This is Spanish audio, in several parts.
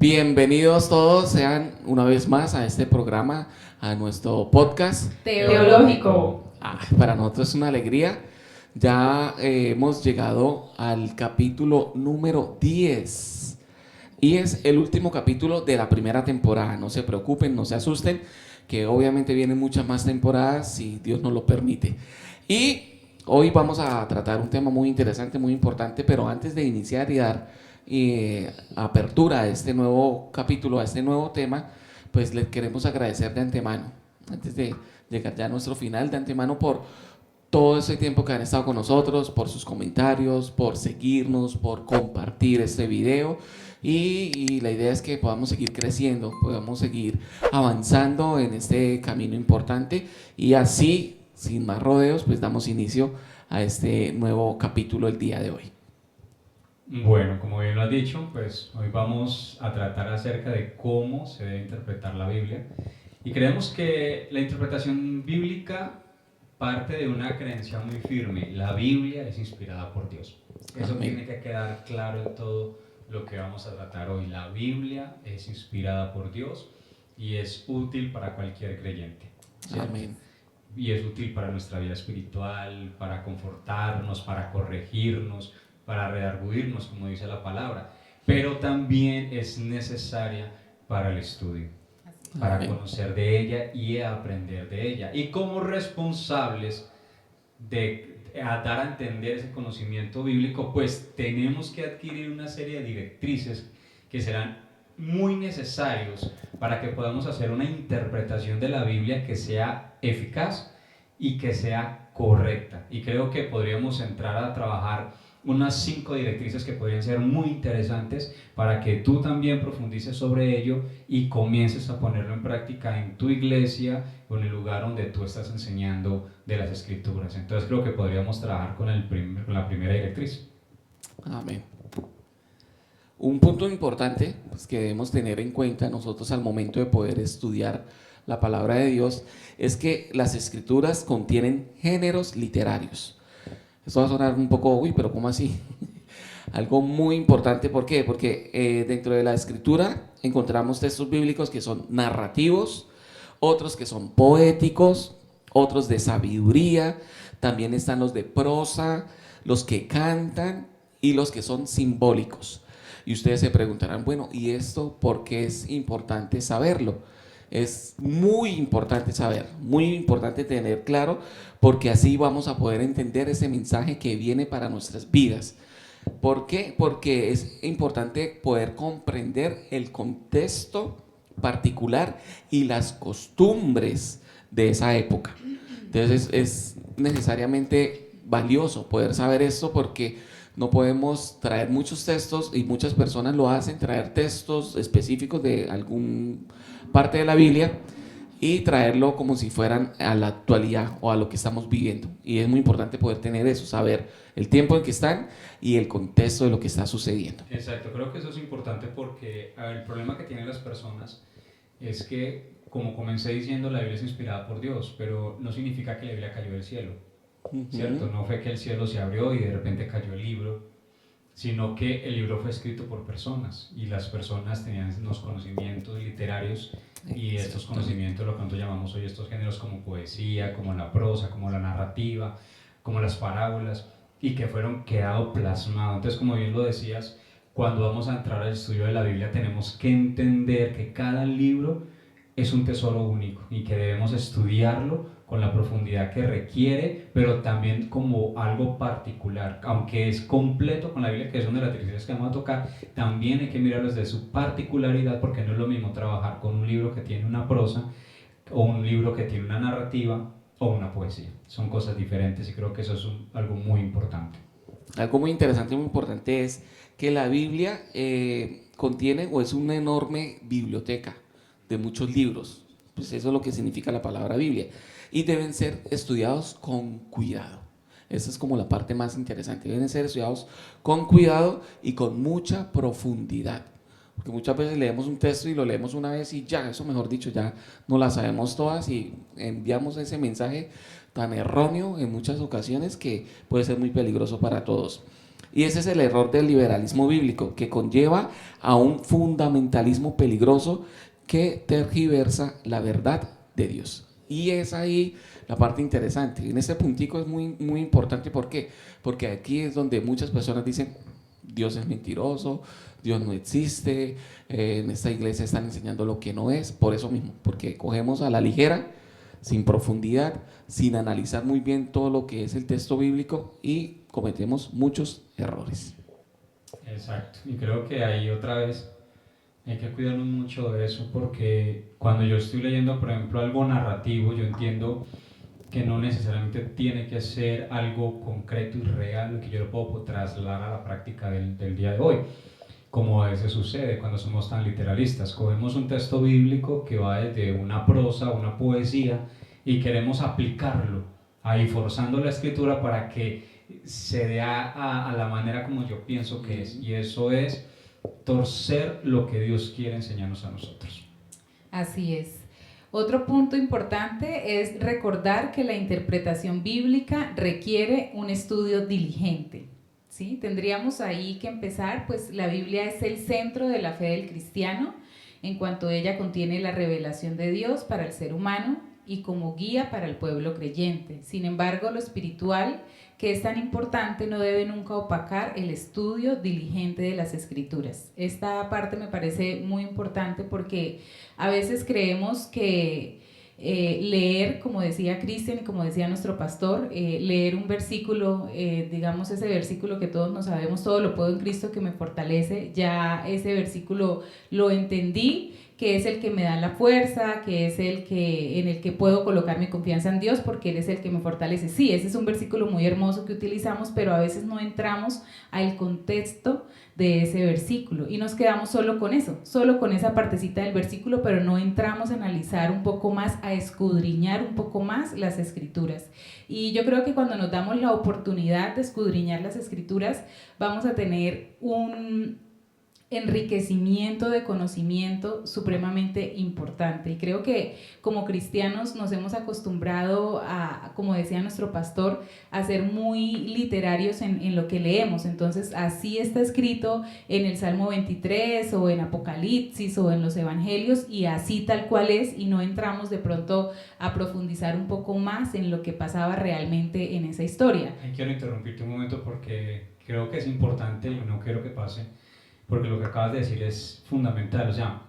Bienvenidos todos, sean una vez más a este programa, a nuestro podcast teológico. Para nosotros es una alegría. Ya hemos llegado al capítulo número 10 y es el último capítulo de la primera temporada. No se preocupen, no se asusten, que obviamente vienen muchas más temporadas si Dios nos lo permite. Y hoy vamos a tratar un tema muy interesante, muy importante, pero antes de iniciar y dar apertura a este nuevo capítulo, a este nuevo tema, pues les queremos agradecer de antemano, antes de llegar ya a nuestro final, de antemano por todo ese tiempo que han estado con nosotros, por sus comentarios, por seguirnos, por compartir este video y la idea es que podamos seguir creciendo, podamos seguir avanzando en este camino importante y así, sin más rodeos, pues damos inicio a este nuevo capítulo el día de hoy. Bueno, como bien lo has dicho, pues hoy vamos a tratar acerca de cómo se debe interpretar la Biblia. Y creemos que la interpretación bíblica parte de una creencia muy firme. La Biblia es inspirada por Dios. Eso Amén. tiene que quedar claro en todo lo que vamos a tratar hoy. La Biblia es inspirada por Dios y es útil para cualquier creyente, ¿cierto? Amén. Y es útil para nuestra vida espiritual, para confortarnos, para corregirnos, para redarguirnos, como dice la palabra, pero también es necesaria para el estudio, para Amén. conocer de ella y aprender de ella. Y como responsables de dar a entender ese conocimiento bíblico, pues tenemos que adquirir una serie de directrices que serán muy necesarios para que podamos hacer una interpretación de la Biblia que sea eficaz y que sea correcta. Y creo que podríamos entrar a trabajar unas 5 directrices que podrían ser muy interesantes para que tú también profundices sobre ello y comiences a ponerlo en práctica en tu iglesia o en el lugar donde tú estás enseñando de las escrituras. Entonces creo que podríamos trabajar con la primera directriz. Amén. Un punto importante pues, que debemos tener en cuenta nosotros al momento de poder estudiar la palabra de Dios es que las escrituras contienen géneros literarios. Esto va a sonar un poco, uy, pero ¿cómo así? Algo muy importante, ¿por qué? Porque dentro de la escritura encontramos textos bíblicos que son narrativos, otros que son poéticos, otros de sabiduría, también están los de prosa, los que cantan y los que son simbólicos. Y ustedes se preguntarán, bueno, ¿y esto por qué es importante saberlo? Es muy importante saber, muy importante tener claro, porque así vamos a poder entender ese mensaje que viene para nuestras vidas. ¿Por qué? Porque es importante poder comprender el contexto particular y las costumbres de esa época. Entonces es necesariamente valioso poder saber esto porque no podemos traer muchos textos y muchas personas lo hacen, traer textos específicos de alguna parte de la Biblia y traerlo como si fueran a la actualidad o a lo que estamos viviendo. Y es muy importante poder tener eso, saber el tiempo en que están y el contexto de lo que está sucediendo. Exacto, creo que eso es importante porque el problema que tienen las personas es que, como comencé diciendo, la Biblia es inspirada por Dios, pero no significa que la Biblia cayó del cielo, ¿cierto? No fue que el cielo se abrió y de repente cayó el libro, sino que el libro fue escrito por personas y las personas tenían unos conocimientos literarios y estos conocimientos, lo que nosotros llamamos hoy estos géneros como poesía, como la prosa, como la narrativa, como las parábolas, y que fueron quedado plasmados. Entonces, como bien lo decías, cuando vamos a entrar al estudio de la Biblia tenemos que entender que cada libro es un tesoro único y que debemos estudiarlo con la profundidad que requiere, pero también como algo particular. Aunque es completo con la Biblia, que es una de las directrices que vamos a tocar, también hay que mirarlo desde su particularidad, porque no es lo mismo trabajar con un libro que tiene una prosa o un libro que tiene una narrativa o una poesía. Son cosas diferentes y creo que eso es algo muy importante. Algo muy interesante y muy importante es que la Biblia contiene o es una enorme biblioteca de muchos libros. Pues eso es lo que significa la palabra Biblia. Y deben ser estudiados con cuidado. Esa es como la parte más interesante. Deben ser estudiados con cuidado y con mucha profundidad. Porque muchas veces leemos un texto y lo leemos una vez y ya, eso mejor dicho, ya no la sabemos todas y enviamos ese mensaje tan erróneo en muchas ocasiones que puede ser muy peligroso para todos. Y ese es el error del liberalismo bíblico, que conlleva a un fundamentalismo peligroso que tergiversa la verdad de Dios. Y es ahí la parte interesante. En este puntico es muy, muy importante. ¿Por qué? Porque aquí es donde muchas personas dicen, Dios es mentiroso, Dios no existe, en esta iglesia están enseñando lo que no es, por eso mismo, porque cogemos a la ligera, sin profundidad, sin analizar muy bien todo lo que es el texto bíblico y cometemos muchos errores. Exacto, y creo que ahí otra vez hay que cuidarnos mucho de eso, porque cuando yo estoy leyendo, por ejemplo, algo narrativo, yo entiendo que no necesariamente tiene que ser algo concreto y real, que yo lo puedo trasladar a la práctica del día de hoy, como a veces sucede cuando somos tan literalistas. Cogemos un texto bíblico que va desde una prosa, una poesía, y queremos aplicarlo ahí, forzando la escritura para que se dé a la manera como yo pienso que es, y eso es torcer lo que Dios quiere enseñarnos a nosotros. Así es. Otro punto importante es recordar que la interpretación bíblica requiere un estudio diligente, ¿sí? Tendríamos ahí que empezar, pues la Biblia es el centro de la fe del cristiano, en cuanto ella contiene la revelación de Dios para el ser humano y como guía para el pueblo creyente. Sin embargo, lo espiritual, que es tan importante, no debe nunca opacar el estudio diligente de las Escrituras. Esta parte me parece muy importante porque a veces creemos que leer, como decía Cristian y como decía nuestro pastor, leer un versículo, digamos ese versículo que todos nos sabemos, todo lo puedo en Cristo que me fortalece, ya ese versículo lo entendí, que es el que me da la fuerza, que es el que, en el que puedo colocar mi confianza en Dios porque Él es el que me fortalece. Sí, ese es un versículo muy hermoso que utilizamos, pero a veces no entramos al contexto de ese versículo y nos quedamos solo con eso, solo con esa partecita del versículo, pero no entramos a analizar un poco más, a escudriñar un poco más las Escrituras. Y yo creo que cuando nos damos la oportunidad de escudriñar las Escrituras, vamos a tener un enriquecimiento de conocimiento supremamente importante. Y creo que como cristianos nos hemos acostumbrado a, como decía nuestro pastor, a ser muy literarios en lo que leemos. Entonces así está escrito en el Salmo 23 o en Apocalipsis o en los Evangelios y así tal cual es, y no entramos de pronto a profundizar un poco más en lo que pasaba realmente en esa historia. Quiero interrumpirte un momento porque creo que es importante y no quiero que pase, porque lo que acabas de decir es fundamental. O sea,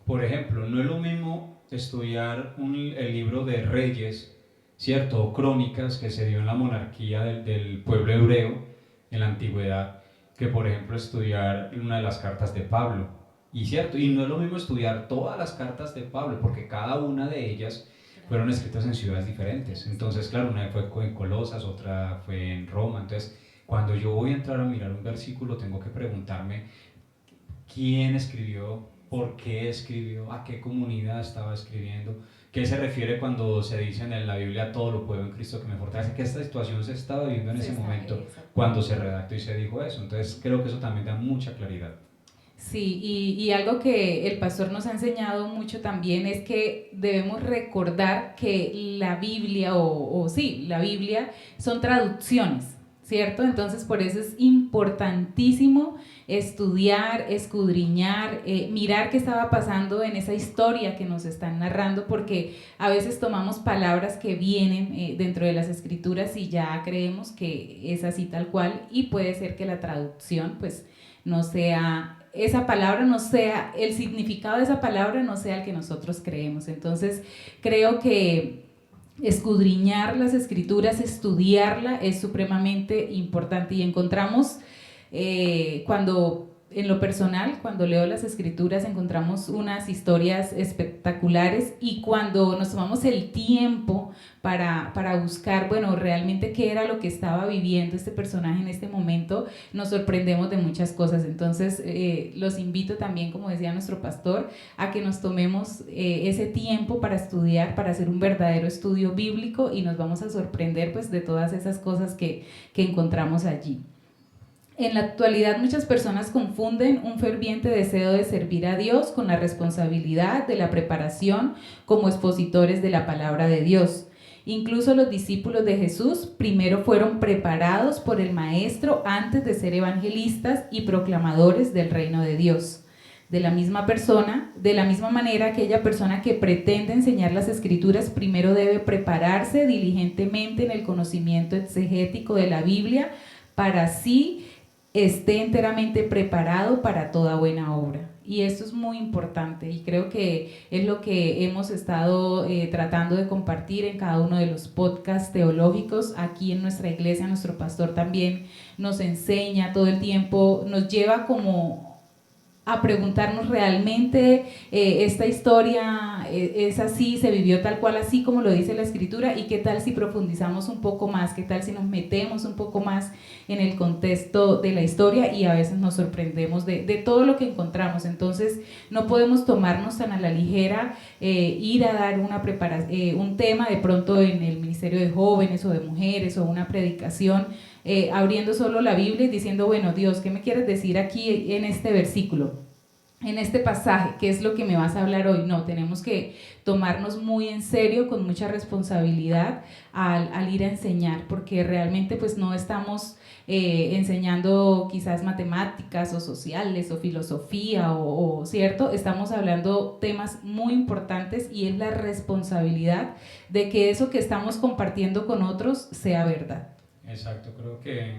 por ejemplo, no es lo mismo estudiar el libro de Reyes, ¿cierto? O Crónicas, que se dio en la monarquía del pueblo hebreo en la antigüedad, que por ejemplo estudiar una de las cartas de Pablo. Y cierto, y no es lo mismo estudiar todas las cartas de Pablo, porque cada una de ellas fueron escritas en ciudades diferentes. Entonces, claro, una fue en Colosas, otra fue en Roma. Entonces, cuando yo voy a entrar a mirar un versículo, tengo que preguntarme quién escribió, por qué escribió, a qué comunidad estaba escribiendo, qué se refiere cuando se dice en la Biblia todo lo puedo en Cristo que me fortalece, que esta situación se estaba viviendo en ese momento cuando se redactó y se dijo eso. Entonces creo que eso también da mucha claridad. Sí, y algo que el pastor nos ha enseñado mucho también es que debemos recordar que la Biblia, sí, la Biblia son traducciones, ¿cierto? Entonces por eso es importantísimo estudiar, escudriñar, mirar qué estaba pasando en esa historia que nos están narrando, porque a veces tomamos palabras que vienen dentro de las escrituras y ya creemos que es así tal cual, y puede ser que la traducción pues no sea, esa palabra no sea, el significado de esa palabra no sea el que nosotros creemos. Entonces creo que escudriñar las escrituras, estudiarla es supremamente importante, y encontramos cuando en lo personal, cuando leo las escrituras, encontramos unas historias espectaculares, y cuando nos tomamos el tiempo para buscar, bueno, realmente qué era lo que estaba viviendo este personaje en este momento, nos sorprendemos de muchas cosas. Entonces los invito también, como decía nuestro pastor, a que nos tomemos ese tiempo para estudiar, para hacer un verdadero estudio bíblico, y nos vamos a sorprender pues de todas esas cosas que encontramos allí. En la actualidad muchas personas confunden un ferviente deseo de servir a Dios con la responsabilidad de la preparación como expositores de la palabra de Dios. Incluso los discípulos de Jesús primero fueron preparados por el Maestro antes de ser evangelistas y proclamadores del reino de Dios. De la misma manera, aquella persona que pretende enseñar las Escrituras primero debe prepararse diligentemente en el conocimiento exegético de la Biblia para así esté enteramente preparado para toda buena obra. Y esto es muy importante y creo que es lo que hemos estado tratando de compartir en cada uno de los podcasts teológicos aquí en nuestra iglesia. Nuestro pastor también nos enseña todo el tiempo, nos lleva como a preguntarnos realmente esta historia es así, se vivió tal cual así como lo dice la Escritura, y qué tal si profundizamos un poco más, qué tal si nos metemos un poco más en el contexto de la historia, y a veces nos sorprendemos de todo lo que encontramos. Entonces no podemos tomarnos tan a la ligera ir a dar un tema de pronto en el ministerio de jóvenes o de mujeres o una predicación, abriendo solo la Biblia y diciendo, bueno, Dios, ¿qué me quieres decir aquí en este versículo, en este pasaje? ¿Qué es lo que me vas a hablar hoy? No, tenemos que tomarnos muy en serio, con mucha responsabilidad al ir a enseñar, porque realmente pues no estamos enseñando quizás matemáticas o sociales o filosofía o cierto, estamos hablando temas muy importantes, y es la responsabilidad de que eso que estamos compartiendo con otros sea verdad. Exacto, creo que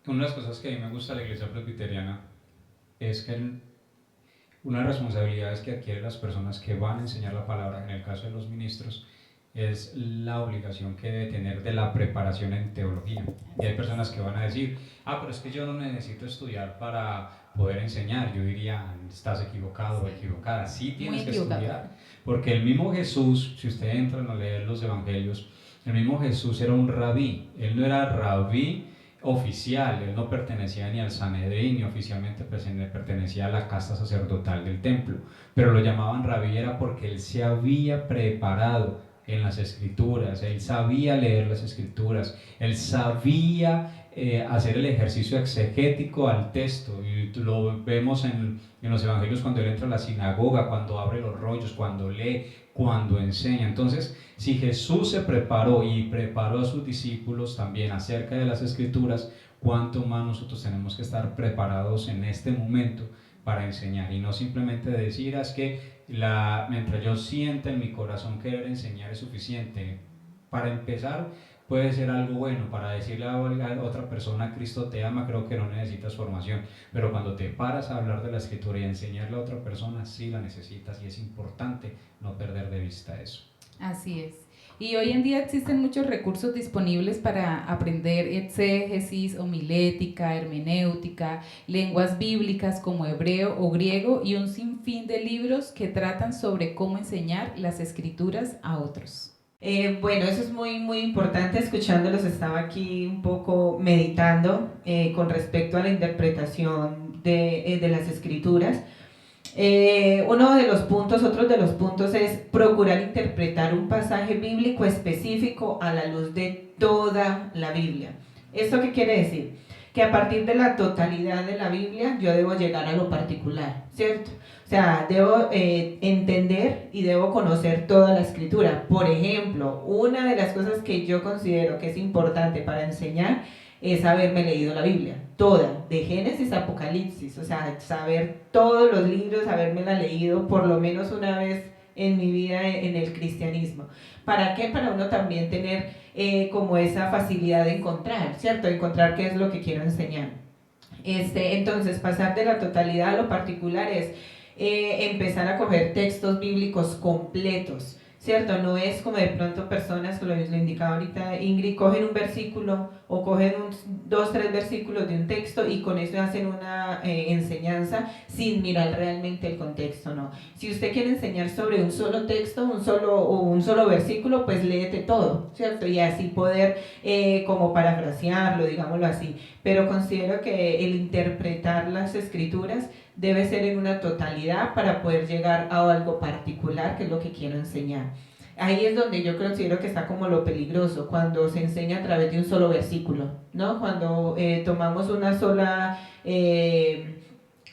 una de las cosas que a mí me gusta de la iglesia presbiteriana es que una responsabilidad es que adquieren las personas que van a enseñar la palabra, en el caso de los ministros, es la obligación que debe tener de la preparación en teología. Y hay personas que van a decir, pero es que yo no necesito estudiar para poder enseñar. Yo diría, estás equivocado o equivocada, sí tienes que estudiar, porque el mismo Jesús, si ustedes entran a leer los evangelios, el mismo Jesús era un rabí. Él no era rabí oficial, él no pertenecía ni al Sanedrín, ni oficialmente pertenecía a la casta sacerdotal del templo, pero lo llamaban rabí era porque él se había preparado en las Escrituras, él sabía leer las Escrituras, él sabía hacer el ejercicio exegético al texto, y lo vemos en los evangelios cuando él entra a la sinagoga, cuando abre los rollos, cuando lee, cuando enseña. Entonces, si Jesús se preparó y preparó a sus discípulos también acerca de las Escrituras, ¿cuánto más nosotros tenemos que estar preparados en este momento para enseñar? Y no simplemente decir, es que mientras yo sienta en mi corazón querer enseñar es suficiente. Para empezar, puede ser algo bueno, para decirle a otra persona, Cristo te ama, creo que no necesitas formación, pero cuando te paras a hablar de la Escritura y a enseñarle a otra persona, sí la necesitas, y es importante no perder de vista eso. Así es. Y hoy en día existen muchos recursos disponibles para aprender exégesis, homilética, hermenéutica, lenguas bíblicas como hebreo o griego, y un sinfín de libros que tratan sobre cómo enseñar las Escrituras a otros. Bueno, eso es muy, muy importante. Escuchándolos estaba aquí un poco meditando con respecto a la interpretación de las Escrituras. Otros de los puntos es procurar interpretar un pasaje bíblico específico a la luz de toda la Biblia. ¿Esto qué quiere decir? Que a partir de la totalidad de la Biblia yo debo llegar a lo particular, ¿cierto? O sea, debo entender y debo conocer toda la Escritura. Por ejemplo, una de las cosas que yo considero que es importante para enseñar es haberme leído la Biblia, toda, de Génesis a Apocalipsis, o sea, saber todos los libros, habérmela leído por lo menos una vez en mi vida en el cristianismo. ¿Para qué? Para uno también tener como esa facilidad de encontrar, ¿cierto? De encontrar qué es lo que quiero enseñar. Entonces, pasar de la totalidad a lo particular es empezar a coger textos bíblicos completos, ¿cierto? No es como de pronto personas, que lo indicaba ahorita Ingrid, cogen un versículo o cogen 2, 3 versículos de un texto y con eso hacen una enseñanza sin mirar realmente el contexto, ¿no? Si usted quiere enseñar sobre un solo texto, un solo versículo, pues léete todo, ¿cierto? Y así poder como parafrasearlo, digámoslo así. Pero considero que el interpretar las Escrituras debe ser en una totalidad para poder llegar a algo particular, que es lo que quiero enseñar. Ahí es donde yo considero que está como lo peligroso, cuando se enseña a través de un solo versículo, ¿no? Cuando tomamos una sola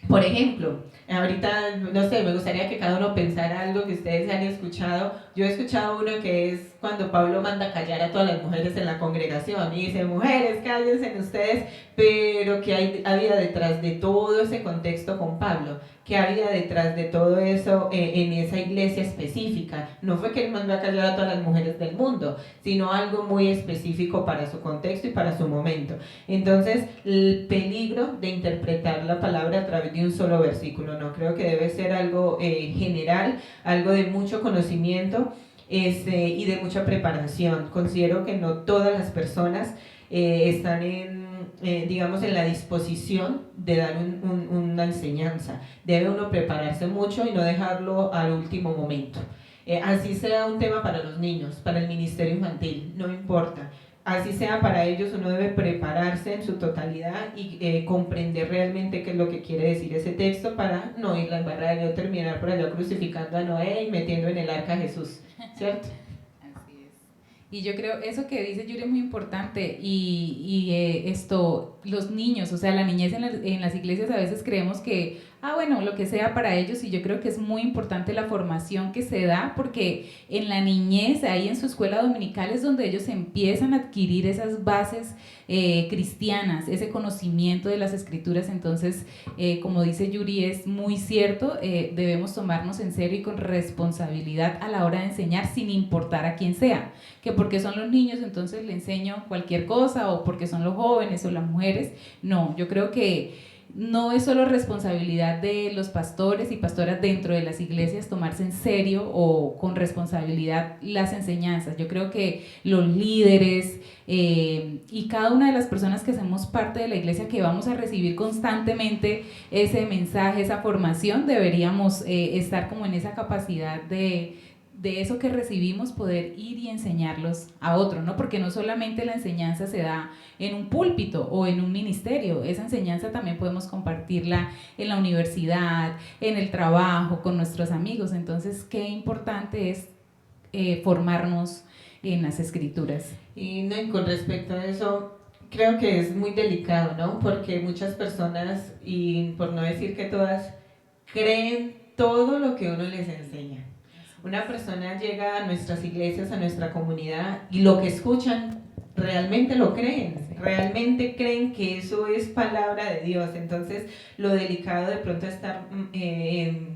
Por ejemplo, ahorita, no sé, me gustaría que cada uno pensara algo que ustedes han escuchado. Yo he escuchado uno que es cuando Pablo manda callar a todas las mujeres en la congregación y dice, mujeres, cállense ustedes, pero ¿qué había detrás de todo ese contexto con Pablo? ¿Qué había detrás de todo eso en esa iglesia específica? No fue que él mandó a callar a todas las mujeres del mundo, sino algo muy específico para su contexto y para su momento. Entonces, el peligro de interpretar la palabra a través de un solo versículo, no creo que debe ser algo general, algo de mucho conocimiento y de mucha preparación. Considero que no todas las personas están digamos, en la disposición de dar una enseñanza. Debe uno prepararse mucho y no dejarlo al último momento. Así sea un tema para los niños, para el ministerio infantil, no importa. Así sea para ellos, uno debe prepararse en su totalidad y comprender realmente qué es lo que quiere decir ese texto para no ir a la embarrada y no terminar por allá crucificando a Noé y metiendo en el arca a Jesús, ¿cierto? Así es. Y yo creo, eso que dice Yuri es muy importante los niños, o sea, la niñez en las iglesias a veces creemos que, bueno, lo que sea para ellos, y yo creo que es muy importante la formación que se da, porque en la niñez, ahí en su escuela dominical es donde ellos empiezan a adquirir esas bases cristianas, ese conocimiento de las escrituras. Entonces, como dice Yuri, es muy cierto, debemos tomarnos en serio y con responsabilidad a la hora de enseñar, sin importar a quién sea, que porque son los niños entonces le enseño cualquier cosa, o porque son los jóvenes o las mujeres. No, yo creo que no es solo responsabilidad de los pastores y pastoras dentro de las iglesias tomarse en serio o con responsabilidad las enseñanzas. Yo creo que los líderes y cada una de las personas que hacemos parte de la iglesia, que vamos a recibir constantemente ese mensaje, esa formación, deberíamos estar como en esa capacidad de eso que recibimos, poder ir y enseñarlos a otros, ¿no? Porque no solamente la enseñanza se da en un púlpito o en un ministerio, esa enseñanza también podemos compartirla en la universidad, en el trabajo, con nuestros amigos. Entonces, qué importante es formarnos en las escrituras. Y con respecto a eso, creo que es muy delicado, ¿no? Porque muchas personas, y por no decir que todas, creen todo lo que uno les enseña. Una persona llega a nuestras iglesias, a nuestra comunidad, y lo que escuchan realmente lo creen, realmente creen que eso es palabra de Dios. Entonces, lo delicado de pronto es estar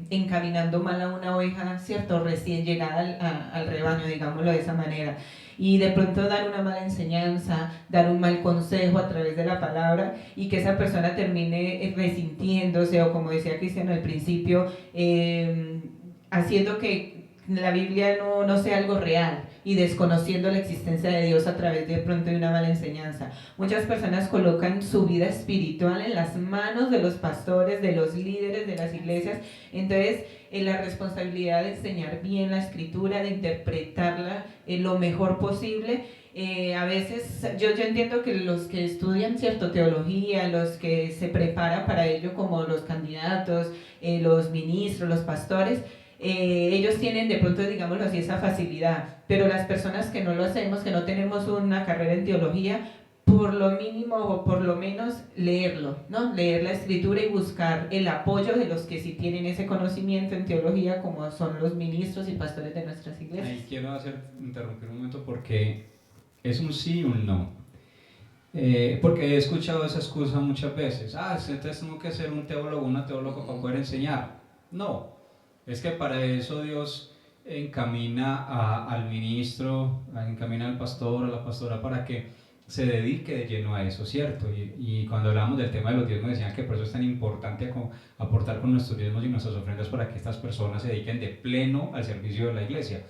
encaminando mal a una oveja, ¿cierto?, recién llegada al rebaño, digámoslo de esa manera, y de pronto dar una mala enseñanza, dar un mal consejo a través de la palabra, y que esa persona termine resintiéndose, o como decía Cristiano al principio, haciendo que la Biblia no sea algo real, y desconociendo la existencia de Dios a través de pronto de una mala enseñanza. Muchas personas colocan su vida espiritual en las manos de los pastores, de los líderes de las iglesias. Entonces, la responsabilidad de enseñar bien la escritura, de interpretarla lo mejor posible. A veces yo entiendo que los que estudian, cierto, teología, los que se preparan para ello, como los candidatos, los ministros, los pastores, ellos tienen de pronto, digámoslo así, esa facilidad, pero las personas que no lo hacemos, que no tenemos una carrera en teología, por lo mínimo o por lo menos leerlo, ¿no? Leer la escritura y buscar el apoyo de los que sí tienen ese conocimiento en teología, como son los ministros y pastores de nuestras iglesias. Ahí quiero interrumpir un momento, porque es un sí y un no. Porque he escuchado esa excusa muchas veces: entonces tengo que ser un teólogo, una teóloga para poder enseñar. No. Es que para eso Dios encamina al ministro, encamina al pastor, a la pastora, para que se dedique de lleno a eso, ¿cierto? Y cuando hablamos del tema de los diezmos, decían que por eso es tan importante aportar con nuestros diezmos y nuestras ofrendas, para que estas personas se dediquen de pleno al servicio de la iglesia,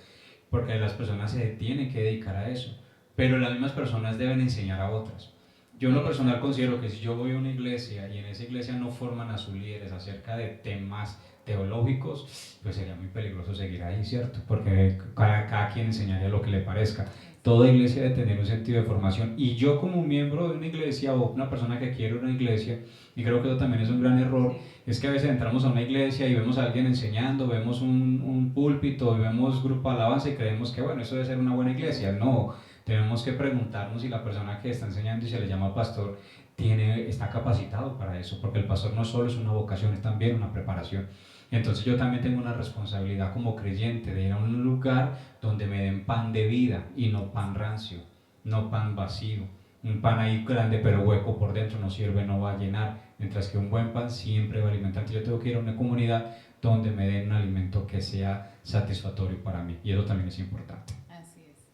porque las personas se tienen que dedicar a eso, pero las mismas personas deben enseñar a otras. Yo en lo personal considero que si yo voy a una iglesia y en esa iglesia no forman a sus líderes acerca de temas teológicos, pues sería muy peligroso seguir ahí, ¿cierto? Porque cada quien enseñaría lo que le parezca. Toda iglesia debe tener un sentido de formación, y yo como miembro de una iglesia o una persona que quiere una iglesia, y creo que eso también es un gran error, es que a veces entramos a una iglesia y vemos a alguien enseñando, vemos un púlpito y vemos grupo de alabanza y creemos que bueno, eso debe ser una buena iglesia. No, tenemos que preguntarnos si la persona que está enseñando y se le llama pastor está capacitado para eso, porque el pastor no solo es una vocación, es también una preparación. Entonces yo también tengo una responsabilidad como creyente de ir a un lugar donde me den pan de vida y no pan rancio, no pan vacío. Un pan ahí grande pero hueco por dentro no sirve, no va a llenar, mientras que un buen pan siempre va a alimentar. Yo tengo que ir a una comunidad donde me den un alimento que sea satisfactorio para mí, y eso también es importante. Así es.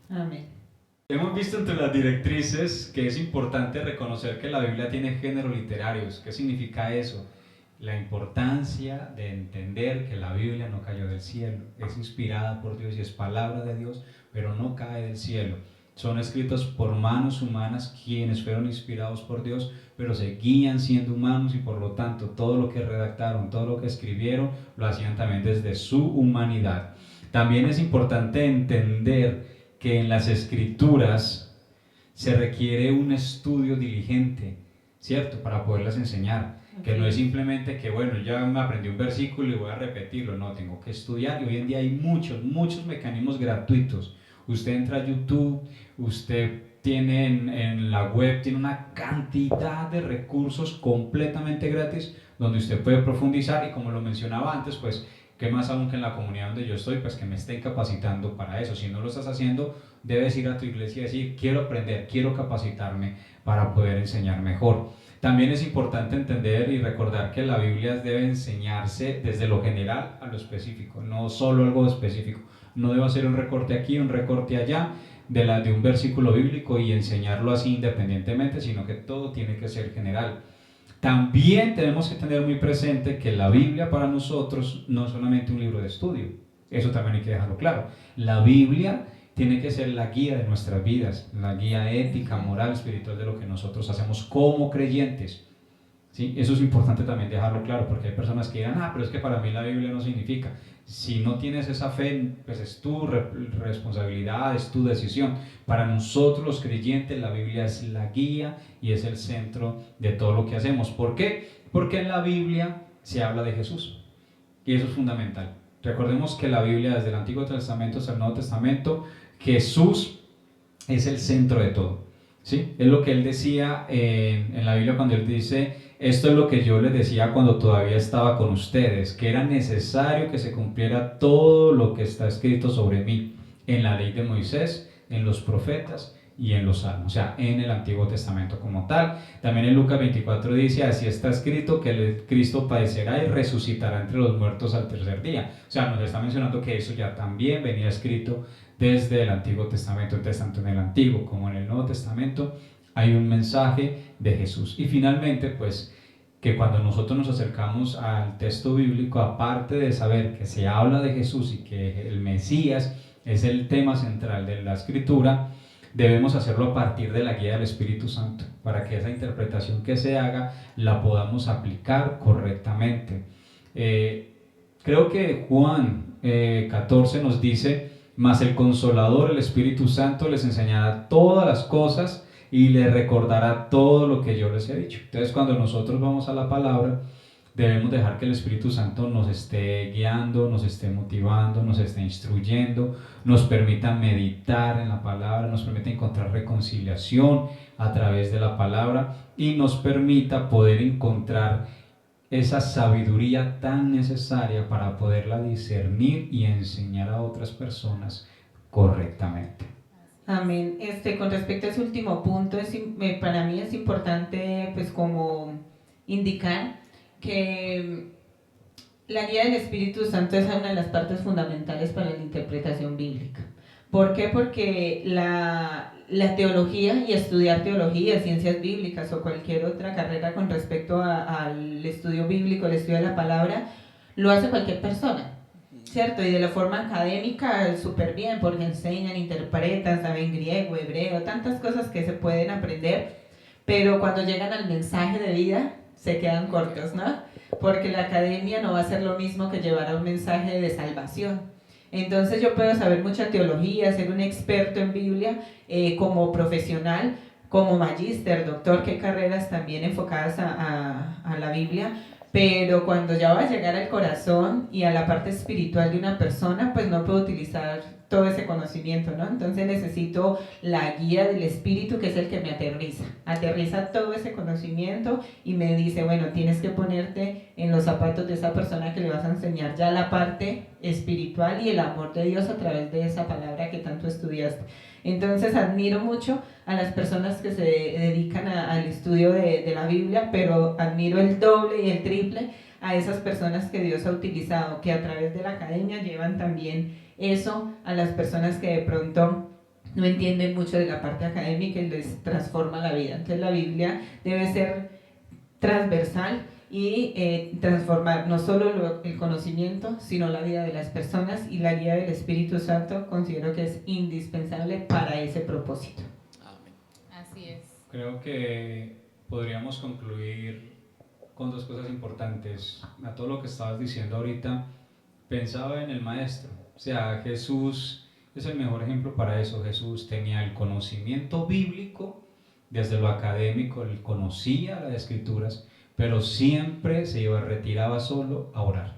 Amén. Hemos visto entre las directrices que es importante reconocer que la Biblia tiene géneros literarios. ¿Qué significa eso? La importancia de entender que la Biblia no cayó del cielo, es inspirada por Dios y es palabra de Dios, pero no cae del cielo. Son escritos por manos humanas quienes fueron inspirados por Dios, pero seguían siendo humanos y por lo tanto todo lo que redactaron, todo lo que escribieron, lo hacían también desde su humanidad. También es importante entender que en las escrituras se requiere un estudio diligente, ¿cierto? Para poderlas enseñar. Que no es simplemente que, bueno, ya me aprendí un versículo y voy a repetirlo. No, tengo que estudiar, y hoy en día hay muchos mecanismos gratuitos. Usted entra a YouTube, usted tiene en la web, tiene una cantidad de recursos completamente gratis donde usted puede profundizar, y como lo mencionaba antes, pues qué más aún que en la comunidad donde yo estoy, pues que me estén capacitando para eso. Si no lo estás haciendo, debes ir a tu iglesia y decir, quiero aprender, quiero capacitarme para poder enseñar mejor. También es importante entender y recordar que la Biblia debe enseñarse desde lo general a lo específico, no solo algo específico. No debo hacer un recorte aquí, un recorte allá de un versículo bíblico y enseñarlo así independientemente, sino que todo tiene que ser general. También tenemos que tener muy presente que la Biblia para nosotros no es solamente un libro de estudio, eso también hay que dejarlo claro. La Biblia tiene que ser la guía de nuestras vidas, la guía ética, moral, espiritual de lo que nosotros hacemos como creyentes. ¿Sí? Eso es importante también dejarlo claro, porque hay personas que dirán, pero es que para mí la Biblia no significa. Si no tienes esa fe, pues es tu responsabilidad, es tu decisión. Para nosotros los creyentes la Biblia es la guía y es el centro de todo lo que hacemos. ¿Por qué? Porque en la Biblia se habla de Jesús, y eso es fundamental. Recordemos que la Biblia, desde el Antiguo Testamento hasta el Nuevo Testamento, Jesús es el centro de todo. ¿Sí? Es lo que él decía en la Biblia cuando él dice, esto es lo que yo les decía cuando todavía estaba con ustedes, que era necesario que se cumpliera todo lo que está escrito sobre mí en la ley de Moisés, en los profetas y en los salmos, o sea, en el Antiguo Testamento como tal. También en Lucas 24 dice, así está escrito que el Cristo padecerá y resucitará entre los muertos al tercer día. O sea, nos está mencionando que eso ya también venía escrito desde el Antiguo Testamento. Entonces, tanto en el Antiguo como en el Nuevo Testamento hay un mensaje de Jesús. Y finalmente, pues, que cuando nosotros nos acercamos al texto bíblico, aparte de saber que se habla de Jesús y que el Mesías es el tema central de la Escritura, debemos hacerlo a partir de la guía del Espíritu Santo, para que esa interpretación que se haga la podamos aplicar correctamente. Creo que Juan 14 nos dice, mas el Consolador, el Espíritu Santo, les enseñará todas las cosas y les recordará todo lo que yo les he dicho. Entonces, cuando nosotros vamos a la palabra, debemos dejar que el Espíritu Santo nos esté guiando, nos esté motivando, nos esté instruyendo, nos permita meditar en la palabra, nos permita encontrar reconciliación a través de la palabra y nos permita poder encontrar esa sabiduría tan necesaria para poderla discernir y enseñar a otras personas correctamente. Amén. Con respecto a ese último punto, para mí es importante pues como indicar que la guía del Espíritu Santo es una de las partes fundamentales para la interpretación bíblica. ¿Por qué? Porque la teología y estudiar teología, ciencias bíblicas o cualquier otra carrera con respecto al estudio bíblico, el estudio de la palabra, lo hace cualquier persona, ¿cierto? Y de la forma académica súper bien, porque enseñan, interpretan, saben griego, hebreo, tantas cosas que se pueden aprender, pero cuando llegan al mensaje de vida se quedan cortos, ¿no? Porque la academia no va a ser lo mismo que llevar a un mensaje de salvación. Entonces yo puedo saber mucha teología, ser un experto en Biblia como profesional, como magíster, doctor, que hay carreras también enfocadas a la Biblia, pero cuando ya va a llegar al corazón y a la parte espiritual de una persona, pues no puedo utilizar todo ese conocimiento, ¿no? Entonces necesito la guía del Espíritu, que es el que me aterriza todo ese conocimiento y me dice, bueno, tienes que ponerte en los zapatos de esa persona que le vas a enseñar ya la parte espiritual y el amor de Dios a través de esa palabra que tanto estudiaste. Entonces admiro mucho a las personas que se dedican al estudio de la Biblia, pero admiro el doble y el triple a esas personas que Dios ha utilizado, que a través de la academia llevan también eso a las personas que de pronto no entienden mucho de la parte académica y les transforma la vida. Entonces la Biblia debe ser transversal y transformar no solo el conocimiento, sino la vida de las personas, y la guía del Espíritu Santo considero que es indispensable para ese propósito. Amén. Así es. Creo que podríamos concluir con dos cosas importantes. A todo lo que estabas diciendo ahorita, pensaba en el maestro. O sea, Jesús es el mejor ejemplo para eso. Jesús tenía el conocimiento bíblico desde lo académico, él conocía las escrituras, pero siempre se retiraba solo a orar.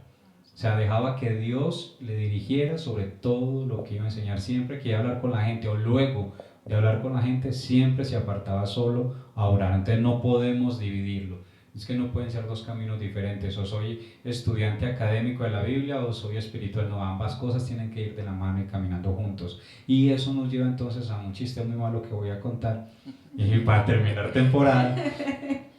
O sea, dejaba que Dios le dirigiera sobre todo lo que iba a enseñar. Siempre que iba a hablar con la gente, o luego de hablar con la gente, siempre se apartaba solo a orar. Entonces no podemos dividirlo. Es que no pueden ser dos caminos diferentes. O soy estudiante académico de la Biblia o soy espiritual. No, ambas cosas tienen que ir de la mano y caminando juntos. Y eso nos lleva entonces a un chiste muy malo que voy a contar. Y para terminar temporada...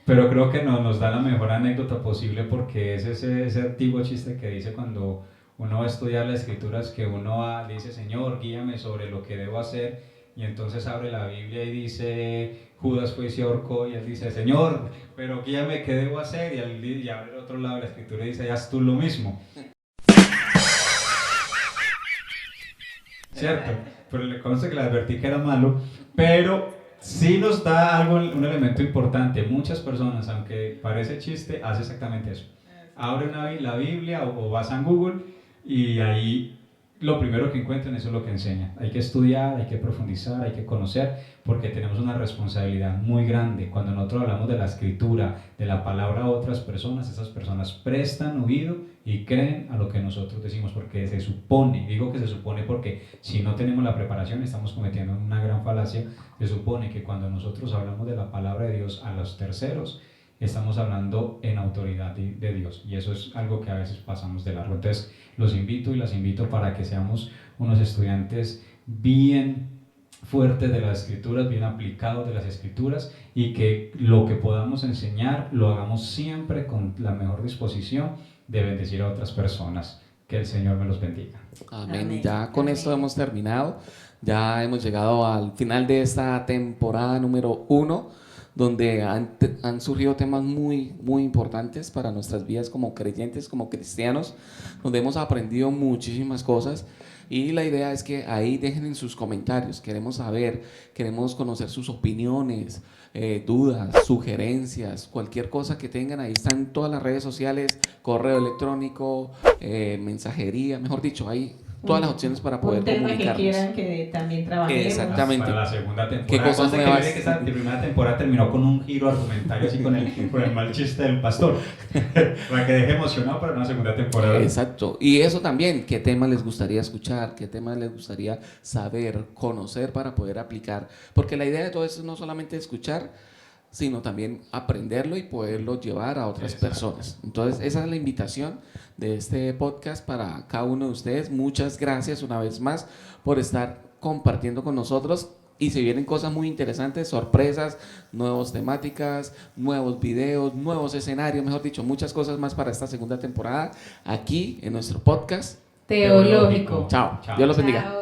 Pero creo que nos da la mejor anécdota posible, porque es ese antiguo chiste que dice cuando uno va a estudiar las escrituras, que uno le dice, Señor, guíame sobre lo que debo hacer, y entonces abre la Biblia y dice, Judas fue y se ahorcó, y él dice, Señor, pero guíame qué debo hacer, y abre el otro lado de la escritura y dice, haz tú lo mismo. ¿Cierto? Pero le consta que le advertí que era malo, pero... sí nos da un elemento importante. Muchas personas, aunque parece chiste, hacen exactamente eso. Abre la Biblia o vas a Google y ahí lo primero que encuentran, eso es lo que enseña. Hay que estudiar, hay que profundizar, hay que conocer, porque tenemos una responsabilidad muy grande. Cuando nosotros hablamos de la escritura, de la palabra a otras personas, esas personas prestan oído y creen a lo que nosotros decimos, porque se supone, digo que se supone porque si no tenemos la preparación estamos cometiendo una gran falacia. Se supone que cuando nosotros hablamos de la palabra de Dios a los terceros, estamos hablando en autoridad de Dios, y eso es algo que a veces pasamos de largo. Entonces los invito y las invito para que seamos unos estudiantes bien fuertes de las escrituras, bien aplicados de las escrituras, y que lo que podamos enseñar lo hagamos siempre con la mejor disposición de bendecir a otras personas. Que el Señor me los bendiga. Amén. Amén. Ya con esto hemos terminado. Ya hemos llegado al final de esta temporada número 1, donde han surgido temas muy importantes para nuestras vidas como creyentes, como cristianos, donde hemos aprendido muchísimas cosas. Y la idea es que ahí dejen en sus comentarios, queremos saber, queremos conocer sus opiniones, dudas, sugerencias, cualquier cosa que tengan. Ahí están todas las redes sociales, correo electrónico, mensajería, mejor dicho, ahí todas las opciones para poder comunicarnos. Un tema que quieran que también trabajemos. Exactamente. Para la segunda temporada. ¿Qué cosas nuevas? Que esa primera temporada terminó con un giro argumentario, así con el mal chiste del pastor. Para que deje emocionado para una segunda temporada. Exacto. Y eso también, ¿qué tema les gustaría escuchar? ¿Qué tema les gustaría saber, conocer para poder aplicar? Porque la idea de todo eso es no solamente escuchar, sino también aprenderlo y poderlo llevar a otras personas. Entonces, esa es la invitación de este podcast para cada uno de ustedes. Muchas gracias una vez más por estar compartiendo con nosotros, y se vienen cosas muy interesantes, sorpresas, nuevas temáticas, nuevos videos, nuevos escenarios, mejor dicho, muchas cosas más para esta segunda temporada aquí en nuestro podcast Teológico. Chao. Chao. Dios los bendiga. Chao.